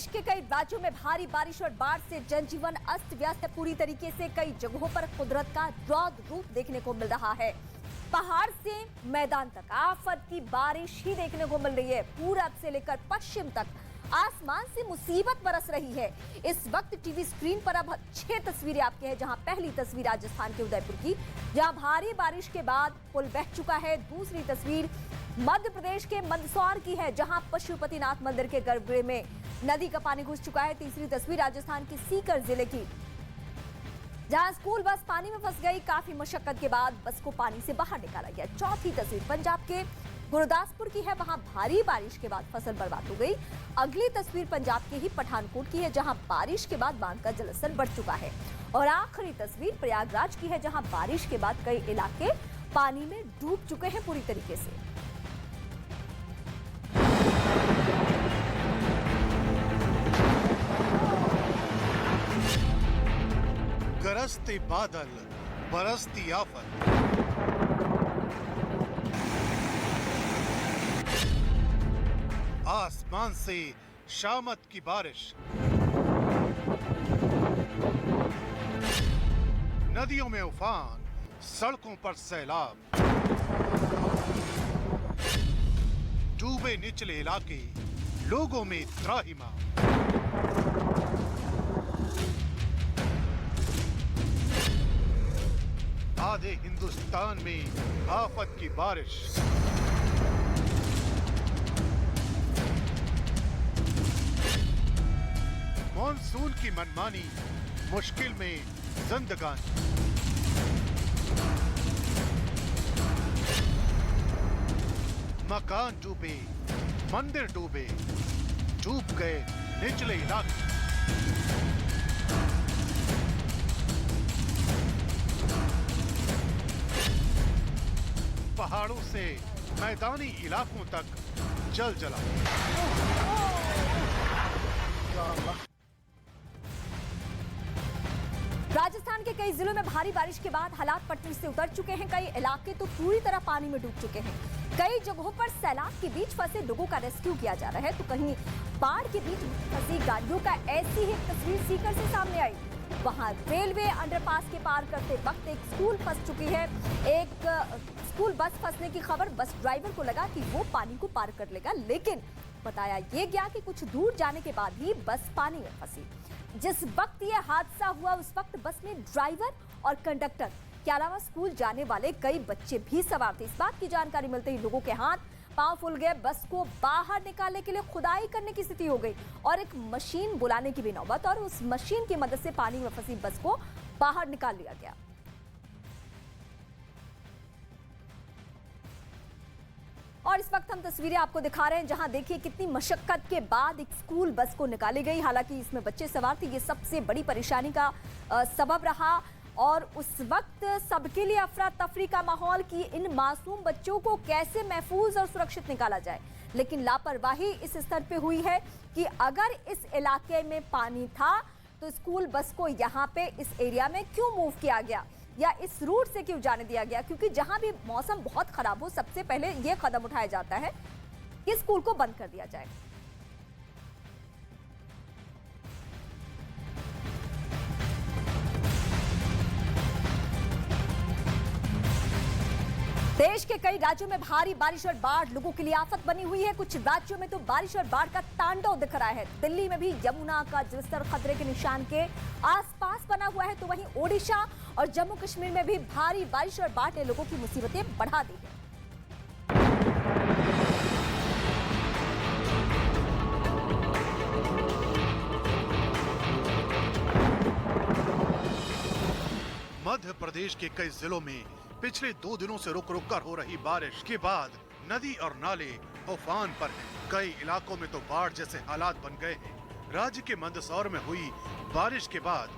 देश के कई राज्यों में भारी बारिश और बाढ़ से जनजीवन अस्त व्यस्त है। पूरी तरीके से कई जगहों पर कुदरत का रौद्र रूप देखने को मिल रहा है। पहाड़ से मैदान तक आफत की बारिश ही देखने को मिल रही है। पूरब से लेकर पश्चिम तक आसमान से मुसीबत बरस रही है। इस वक्त टीवी स्क्रीन पर अब 6 तस्वीरें आपके हैं, जहां पहली तस्वीर राजस्थान के उदयपुर की, जहां भारी बारिश के बाद पुल बह चुका है। दूसरी तस्वीर मध्य प्रदेश के मंदसौर की है, जहां पशुपतिनाथ मंदिर के गर्भगृह में नदी का पानी घुस चुका है। तीसरी तस्वीर राजस्थान की सीकर जिले की, जहां स्कूल बस पानी में फंस गई। काफी मशक्कत के बाद बस को पानी से बाहर निकाला गया। चौथी तस्वीर पंजाब के गुरदासपुर की है, वहां भारी बारिश के बाद फसल बर्बाद हो गई। अगली तस्वीर पंजाब के ही पठानकोट की है, जहां बारिश के बाद बांध का जलस्तर बढ़ चुका है। और आखिरी तस्वीर प्रयागराज की है, जहां बारिश के बाद कई इलाके पानी में डूब चुके हैं पूरी तरीके से। गरजते बादल, बरसती आफत, आसमान से शामत की बारिश, नदियों में उफान, सड़कों पर सैलाब, डूबे निचले इलाके, लोगों में त्राहिमाम। आधे हिंदुस्तान में आफत की बारिश। मॉनसून की मनमानी, मुश्किल में जिंदगानी। मकान डूबे, मंदिर डूबे, डूब गए निचले इलाके। पहाड़ों से मैदानी इलाकों तक जल जला। राजस्थान के कई जिलों में भारी बारिश के बाद हालात पटरी से उतर चुके हैं। कई इलाके तो पूरी तरह पानी में डूब चुके हैं। कई जगहों पर सैलाब के बीच फंसे लोगों का रेस्क्यू किया जा रहा है, तो कहीं बाढ़ के बीच फंसी गाड़ियों का ऐसी ही तस्वीर सीकर से सामने आई। वहां रेलवे अंडरपास के पार करते वक्त एक स्कूल फंस चुकी है। एक स्कूल बस फंसने की खबर, बस ड्राइवर को लगा कि वो पानी को पार कर लेगा, लेकिन बताया ये गया कि कुछ दूर जाने के बाद ही बस पानी में फंसी। जिस वक्त ये हादसा हुआ उस वक्त बस में ड्राइवर और कंडक्टर के अलावा स्कूल जाने वाले कई बच्चे भी सवार थे। इस बात की जानकारी मिलते ही लोगों के हाथ पांव फूल गए। बस को बाहर निकालने के लिए खुदाई करने की स्थिति हो गई और एक मशीन बुलाने की भी नौबत, और उस मशीन की मदद से पानी में फंसी बस को बाहर निकाल लिया गया। और इस वक्त हम तस्वीरें आपको दिखा रहे हैं, जहां देखिए कितनी मशक्कत के बाद एक स्कूल बस को निकाली गई। हालांकि इसमें बच्चे सवार थे, ये सबसे बड़ी परेशानी का सबब रहा। और उस वक्त सबके लिए अफरा तफरी का माहौल कि इन मासूम बच्चों को कैसे महफूज और सुरक्षित निकाला जाए। लेकिन लापरवाही इस स्तर पे हुई है कि अगर इस इलाके में पानी था तो स्कूल बस को यहाँ पे इस एरिया में क्यों मूव किया गया या इस रूट से क्यों जाने दिया गया। क्योंकि जहां भी मौसम बहुत खराब हो, सबसे पहले यह कदम उठाया जाता है कि स्कूल को बंद कर दिया जाए। देश के कई राज्यों में भारी बारिश और बाढ़ लोगों के लिए आफत बनी हुई है। कुछ राज्यों में तो बारिश और बाढ़ का तांडव दिख रहा है। दिल्ली में भी यमुना का जलस्तर खतरे के निशान के आसपास बना हुआ है, तो वहीं ओडिशा और जम्मू कश्मीर में भी भारी बारिश और बाढ़ ने लोगों की मुसीबतें बढ़ा दी है। मध्य प्रदेश के कई जिलों में पिछले 2 दिनों से रुक रुक कर हो रही बारिश के बाद नदी और नाले उफान पर हैं। कई इलाकों में तो बाढ़ जैसे हालात बन गए हैं। राज्य के मंदसौर में हुई बारिश के बाद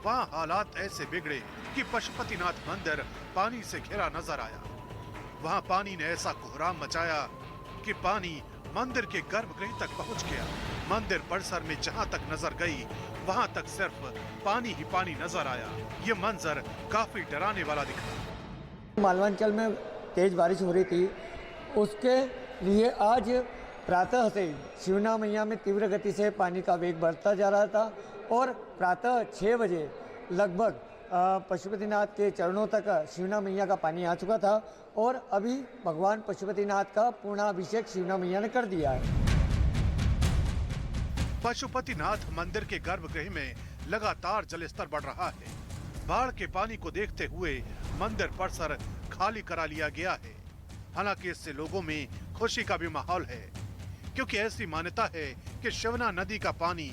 वहां हालात ऐसे बिगड़े कि पशुपतिनाथ मंदिर पानी से घिरा नजर आया। वहां पानी ने ऐसा कोहराम मचाया कि पानी मंदिर के गर्भगृह तक पहुंच गया। मंदिर परिसर में जहां तक नजर गई वहां तक सिर्फ पानी ही पानी नजर आया। ये मंजर काफी डराने वाला दिखा। मालवांचल में तेज बारिश हो रही थी, उसके लिए आज प्रातः से शिवना मैया में तीव्र गति से पानी का वेग बढ़ता जा रहा था और प्रातः 6 बजे लगभग पशुपतिनाथ के चरणों तक शिवना मैया का पानी आ चुका था और अभी भगवान पशुपतिनाथ का पूर्णाभिषेक शिवना मैया ने कर दिया है। पशुपतिनाथ मंदिर के गर्भगृह में लगातार जलस्तर बढ़ रहा है। बाढ़ के पानी को देखते हुए मंदिर परिसर खाली करा लिया गया है। हालांकि इससे लोगों में खुशी का भी माहौल है, क्योंकि ऐसी मान्यता है कि शिवना नदी का पानी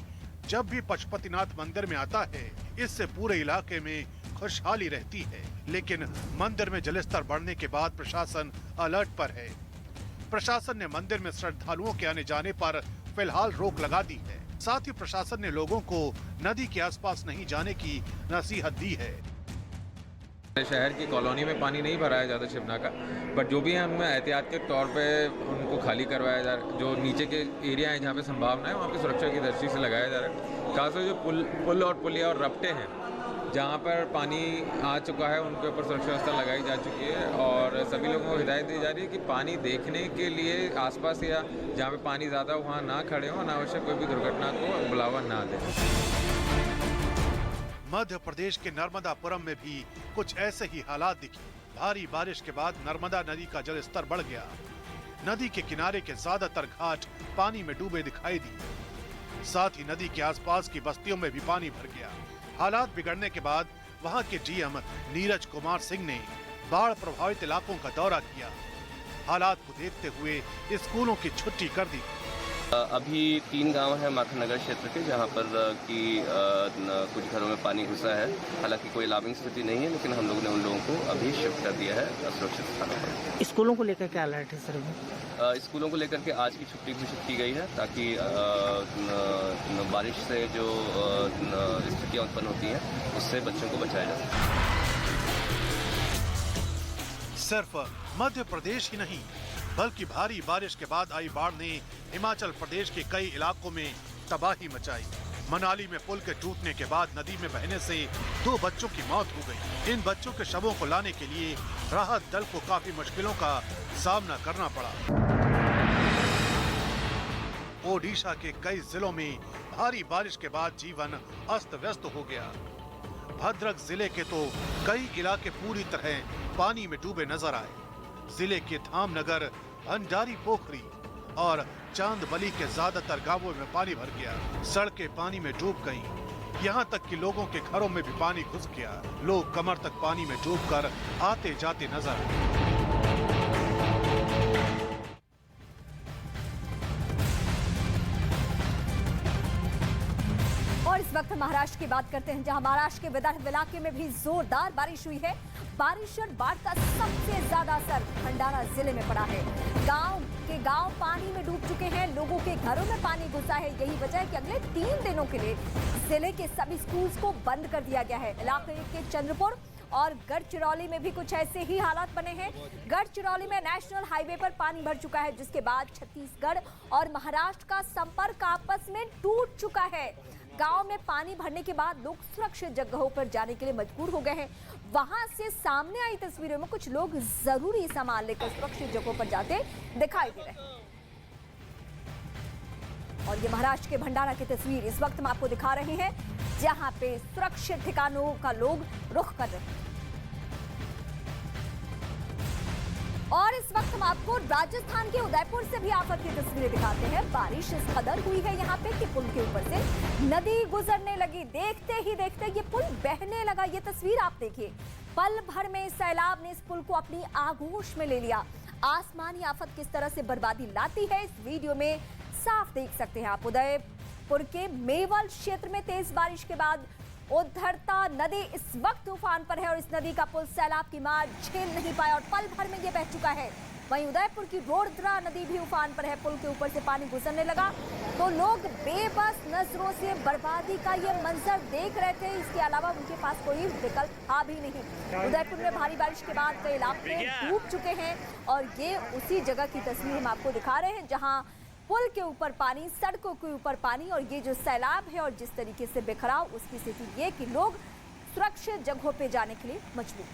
जब भी पशुपतिनाथ मंदिर में आता है, इससे पूरे इलाके में खुशहाली रहती है। लेकिन मंदिर में जलस्तर बढ़ने के बाद प्रशासन अलर्ट पर है। प्रशासन ने मंदिर में श्रद्धालुओं के आने जाने पर फिलहाल रोक लगा दी है। साथ ही प्रशासन ने लोगों को नदी के आसपास नहीं जाने की नसीहत दी है। शहर की कॉलोनी में पानी नहीं भराया जाता शिवना का, बट जो भी है हम एहतियात के तौर पे उनको खाली करवाया जा रहा है। जो नीचे के एरिया है जहाँ पे संभावना है वहाँ पे सुरक्षा की दृष्टि से लगाया जा रहा है। खासकर जो पुल और पुलिया और रपटे हैं जहाँ पर पानी आ चुका है उनके ऊपर सुरक्षा व्यवस्था लगाई जा चुकी है और सभी लोगों को हिदायत दी जा रही है कि पानी देखने के लिए आसपास या जहाँ पे पानी ज़्यादा वहाँ ना खड़े हों, अनावश्यक कोई भी दुर्घटना को बुलावा ना दें। मध्य प्रदेश के नर्मदापुरम में भी कुछ ऐसे ही हालात दिखे। भारी बारिश के बाद नर्मदा नदी का जलस्तर बढ़ गया। नदी के किनारे के ज्यादातर घाट पानी में डूबे दिखाई दिए। साथ ही नदी के आसपास की बस्तियों में भी पानी भर गया। हालात बिगड़ने के बाद वहां के डीएम नीरज कुमार सिंह ने बाढ़ प्रभावित इलाकों का दौरा किया। हालात को देखते हुए स्कूलों की छुट्टी कर दी। अभी 3 गांव हैं माखननगर क्षेत्र के जहां पर कि कुछ घरों में पानी घुसा है। हालांकि कोई अलार्मिंग स्थिति नहीं है, लेकिन हम लोगों ने उन लोगों को अभी शिफ्ट कर दिया है सुरक्षित स्थानों पर। स्कूलों को लेकर क्या अलर्ट है सर? स्कूलों को लेकर के आज की छुट्टी घोषित की गई है ताकि बारिश से जो स्थितियाँ उत्पन्न होती हैं उससे बच्चों को बचाया जा सके। सिर्फ मध्य प्रदेश ही नहीं बल्कि भारी बारिश के बाद आई बाढ़ ने हिमाचल प्रदेश के कई इलाकों में तबाही मचाई। मनाली में पुल के टूटने के बाद नदी में बहने से 2 बच्चों की मौत हो गई। इन बच्चों के शवों को लाने के लिए राहत दल को काफी मुश्किलों का सामना करना पड़ा। ओडिशा के कई जिलों में भारी बारिश के बाद जीवन अस्त व्यस्त हो गया। भद्रक जिले के तो कई इलाके पूरी तरह पानी में डूबे नजर आए। जिले के धामनगर, भंडारी पोखरी और चांदबली के ज्यादातर गांवों में पानी भर गया। सड़कें पानी में डूब गईं। यहाँ तक कि लोगों के घरों में भी पानी घुस गया। लोग कमर तक पानी में डूबकर आते जाते नजर आए। और इस वक्त महाराष्ट्र की बात करते हैं, जहां महाराष्ट्र के विदर्भ इलाके में भी जोरदार बारिश हुई है। बारिश और बाढ़ का सबसे ज्यादा असर भंडारा जिले में पड़ा है। गांव पानी में डूब चुके हैं। लोगों के घरों में पानी घुसा है। यही वजह है कि अगले 3 दिनों के लिए जिले के सभी स्कूल्स को बंद कर दिया गया है। इलाके के चंद्रपुर और गढ़चिरौली में भी कुछ ऐसे ही हालात बने हैं। गढ़चिरौली में नेशनल हाईवे पर पानी भर चुका है, जिसके बाद छत्तीसगढ़ और महाराष्ट्र का संपर्क आपस में टूट चुका है। गांव में पानी भरने के बाद लोग सुरक्षित जगहों पर जाने के लिए मजबूर हो गए हैं। वहां से सामने आई तस्वीरों में कुछ लोग जरूरी सामान लेकर सुरक्षित जगहों पर जाते दिखाई दे रहे हैं। और ये महाराष्ट्र के भंडारा की तस्वीर इस वक्त हम आपको दिखा रहे हैं, जहां पे सुरक्षित ठिकानों का लोग रुख कर रहे हैं। और इस वक्त हम आपको राजस्थान के उदयपुर से भी आफत की तस्वीरें दिखाते हैं। बारिश इस कदर हुई है यहाँ पे कि पुल के ऊपर से नदी गुजरने लगी। देखते ही देखते ये पुल बहने लगा। ये तस्वीर आप देखिए, पल भर में सैलाब ने इस पुल को अपनी आगोश में ले लिया। आसमानी आफत किस तरह से बर्बादी लाती है, इस वीडियो में साफ देख सकते हैं आप। उदयपुर के मेवल क्षेत्र में तेज बारिश के बाद उद्धरता नदी इस वक्त उफान पर है और इस नदी का पुल सैलाब की मार झेल नहीं पाया और पल भर में ये बह चुका है। वहीं उदयपुर की रोडद्रा नदी भी उफान पर है। पुल के ऊपर से पानी गुजरने लगा तो लोग बेबस नजरों से बर्बादी का ये मंजर देख रहे थे। इसके अलावा उनके पास कोई विकल्प था भी नहीं। उदयपुर में भारी बारिश के बाद कई इलाके डूब चुके हैं और ये उसी जगह की तस्वीर हम आपको दिखा रहे हैं, जहां पुल के ऊपर पानी, सड़कों के ऊपर पानी और ये जो सैलाब है और जिस तरीके से बिखराव, उसकी स्थिति ये कि लोग सुरक्षित जगहों पे जाने के लिए मजबूर।